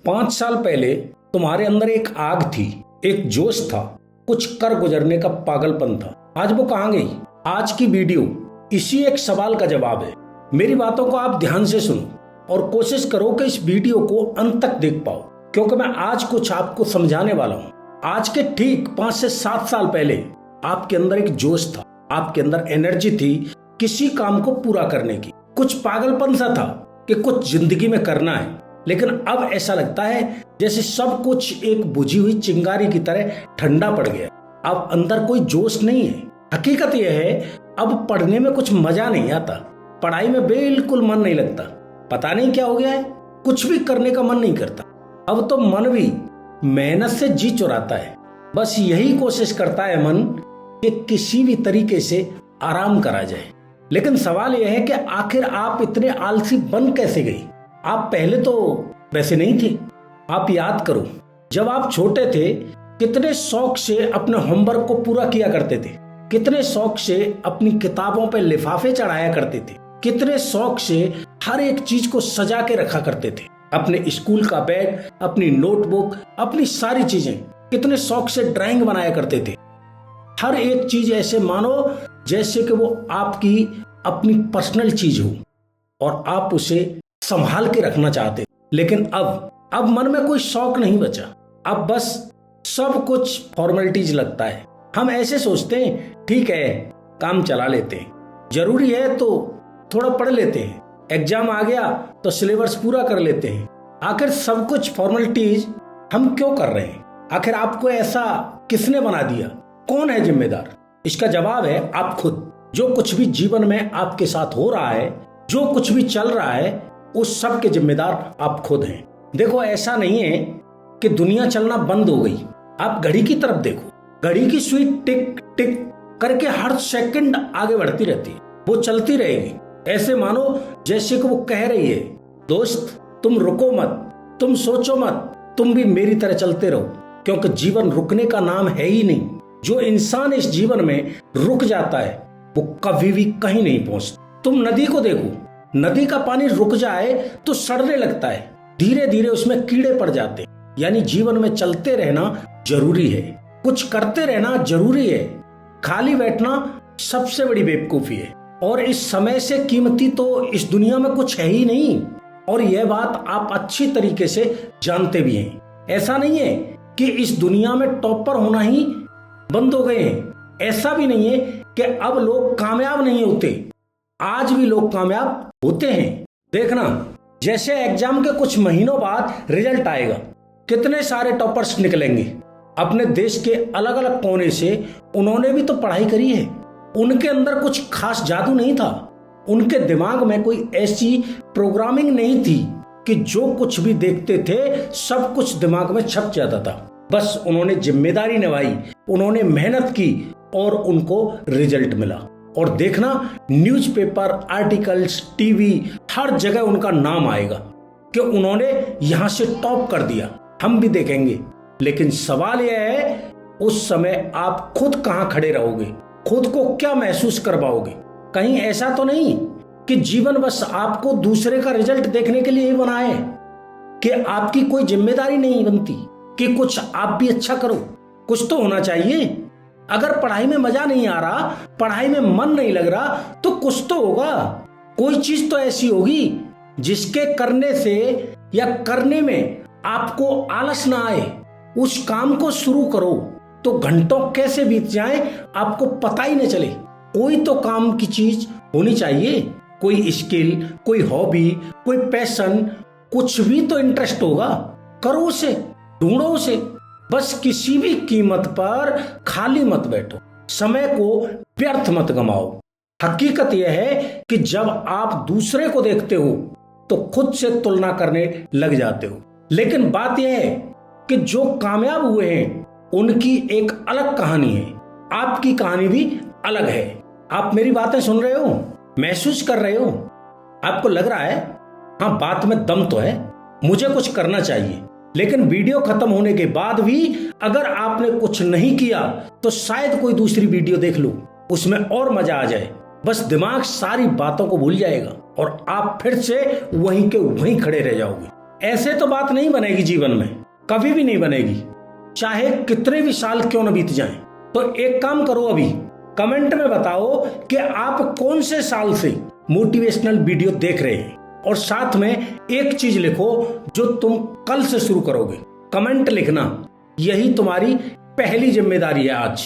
5 साल पहले तुम्हारे अंदर एक आग थी, एक जोश था, कुछ कर गुजरने का पागलपन था। आज वो कहाँ गई? आज की वीडियो इसी एक सवाल का जवाब है। मेरी बातों को आप ध्यान से सुनो और कोशिश करो कि इस वीडियो को अंत तक देख पाओ, क्योंकि मैं आज कुछ आपको समझाने वाला हूँ। आज के ठीक 5 से 7 साल पहले आपके अंदर एक जोश था, आपके अंदर एनर्जी थी किसी काम को पूरा करने की। कुछ पागलपन सा था कि कुछ जिंदगी में करना है, लेकिन अब ऐसा लगता है जैसे सब कुछ एक बुझी हुई चिंगारी की तरह ठंडा पड़ गया। अब अंदर कोई जोश नहीं है। हकीकत यह है, अब पढ़ने में कुछ मजा नहीं आता, पढ़ाई में बिल्कुल मन नहीं लगता। पता नहीं क्या हो गया है, कुछ भी करने का मन नहीं करता। अब तो मन भी मेहनत से जी चुराता है। बस यही कोशिश करता है मन कि किसी भी तरीके से आराम करा जाए। लेकिन सवाल यह है कि आखिर आप इतने आलसी बन कैसे गई? आप पहले तो वैसे नहीं थे। आप याद करो, जब आप छोटे थे कितने शौक से अपने होमवर्क को पूरा किया करते थे, कितने शौक से अपनी किताबों पे लिफाफे चढ़ाया करते थे, कितने शौक से हर एक चीज को सजा के रखा करते थे। अपने स्कूल का बैग, अपनी नोटबुक, अपनी सारी चीजें कितने शौक से ड्राइंग बनाया करते थे। हर एक चीज ऐसे मानो जैसे कि वो आपकी अपनी पर्सनल चीज हो और आप उसे संभाल के रखना चाहते। लेकिन अब मन में कोई शौक नहीं बचा। अब बस सब कुछ फॉर्मेलिटीज लगता है। हम ऐसे सोचते हैं, ठीक है काम चला लेते हैं, जरूरी है तो थोड़ा पढ़ लेते हैं, एग्जाम आ गया तो सिलेबस पूरा कर लेते हैं। आखिर सब कुछ फॉर्मेलिटीज हम क्यों कर रहे हैं? आखिर आपको ऐसा किसने बना दिया? कौन है जिम्मेदार? इसका जवाब है आप खुद। जो कुछ भी जीवन में आपके साथ हो रहा है, जो कुछ भी चल रहा है, उस सब के जिम्मेदार आप खुद हैं। देखो, ऐसा नहीं है कि दुनिया चलना बंद हो गई। आप घड़ी की तरफ देखो, घड़ी की सुई टिक टिक करके हर सेकंड आगे बढ़ती रहती है, वो चलती रहेगी। ऐसे मानो जैसे कि वो कह रही है, दोस्त तुम रुको मत, तुम सोचो मत, तुम भी मेरी तरह चलते रहो, क्योंकि जीवन रुकने का नाम है ही नहीं। जो इंसान इस जीवन में रुक जाता है वो कभी भी कहीं नहीं पहुंचता। तुम नदी को देखो, नदी का पानी रुक जाए तो सड़ने लगता है, धीरे धीरे उसमें कीड़े पड़ जाते हैं। यानी जीवन में चलते रहना जरूरी है, कुछ करते रहना जरूरी है। खाली बैठना सबसे बड़ी बेवकूफी है, और इस समय से कीमती तो इस दुनिया में कुछ है ही नहीं। और यह बात आप अच्छी तरीके से जानते भी हैं। ऐसा नहीं है कि इस दुनिया में टॉपर होना ही बंद हो गए हैं, ऐसा भी नहीं है कि अब लोग कामयाब नहीं होते, आज भी लोग कामयाब होते हैं। देखना, जैसे एग्जाम के कुछ महीनों बाद रिजल्ट आएगा, कितने सारे टॉपर्स निकलेंगे अपने देश के अलग अलग कोने से। उन्होंने भी तो पढ़ाई करी है, उनके अंदर कुछ खास जादू नहीं था, उनके दिमाग में कोई ऐसी प्रोग्रामिंग नहीं थी कि जो कुछ भी देखते थे सब कुछ दिमाग में छप जाता था। बस उन्होंने जिम्मेदारी निभाई, उन्होंने मेहनत की और उनको रिजल्ट मिला। और देखना, न्यूज़पेपर, आर्टिकल्स, टीवी, हर जगह उनका नाम आएगा कि उन्होंने यहां से टॉप कर दिया। हम भी देखेंगे। लेकिन सवाल यह है, उस समय आप खुद कहां खड़े रहोगे? खुद को क्या महसूस कर पाओगे? कहीं ऐसा तो नहीं कि जीवन बस आपको दूसरे का रिजल्ट देखने के लिए ही बना है, कि आपकी कोई जिम्मेदारी नहीं बनती कि कुछ आप भी अच्छा करो? कुछ तो होना चाहिए। अगर पढ़ाई में मजा नहीं आ रहा, पढ़ाई में मन नहीं लग रहा, तो कुछ तो होगा। कोई चीज तो ऐसी होगी जिसके करने से या करने में आपको आलस ना आए। उस काम को शुरू करो तो घंटों कैसे बीत जाए आपको पता ही न चले। कोई तो काम की चीज होनी चाहिए, कोई स्किल, कोई हॉबी, कोई पैशन, कुछ भी तो इंटरेस्ट होगा। करो उसे, ढूंढो उसे। बस किसी भी कीमत पर खाली मत बैठो, समय को व्यर्थ मत गमाओ। हकीकत यह है कि जब आप दूसरे को देखते हो तो खुद से तुलना करने लग जाते हो। लेकिन बात यह है कि जो कामयाब हुए हैं उनकी एक अलग कहानी है, आपकी कहानी भी अलग है। आप मेरी बातें सुन रहे हो, महसूस कर रहे हो? आपको लग रहा है हाँ बात में दम तो है, मुझे कुछ करना चाहिए। लेकिन वीडियो खत्म होने के बाद भी अगर आपने कुछ नहीं किया तो शायद कोई दूसरी वीडियो देख लो, उसमें और मजा आ जाए। बस दिमाग सारी बातों को भूल जाएगा और आप फिर से वहीं के वहीं खड़े रह जाओगे। ऐसे तो बात नहीं बनेगी जीवन में, कभी भी नहीं बनेगी, चाहे कितने भी साल क्यों न बीत जाएं। तो एक काम करो, अभी कमेंट में बताओ कि आप कौन से साल से मोटिवेशनल वीडियो देख रहे हैं, और साथ में एक चीज लिखो जो तुम कल से शुरू करोगे। कमेंट लिखना, यही तुम्हारी पहली जिम्मेदारी है आज।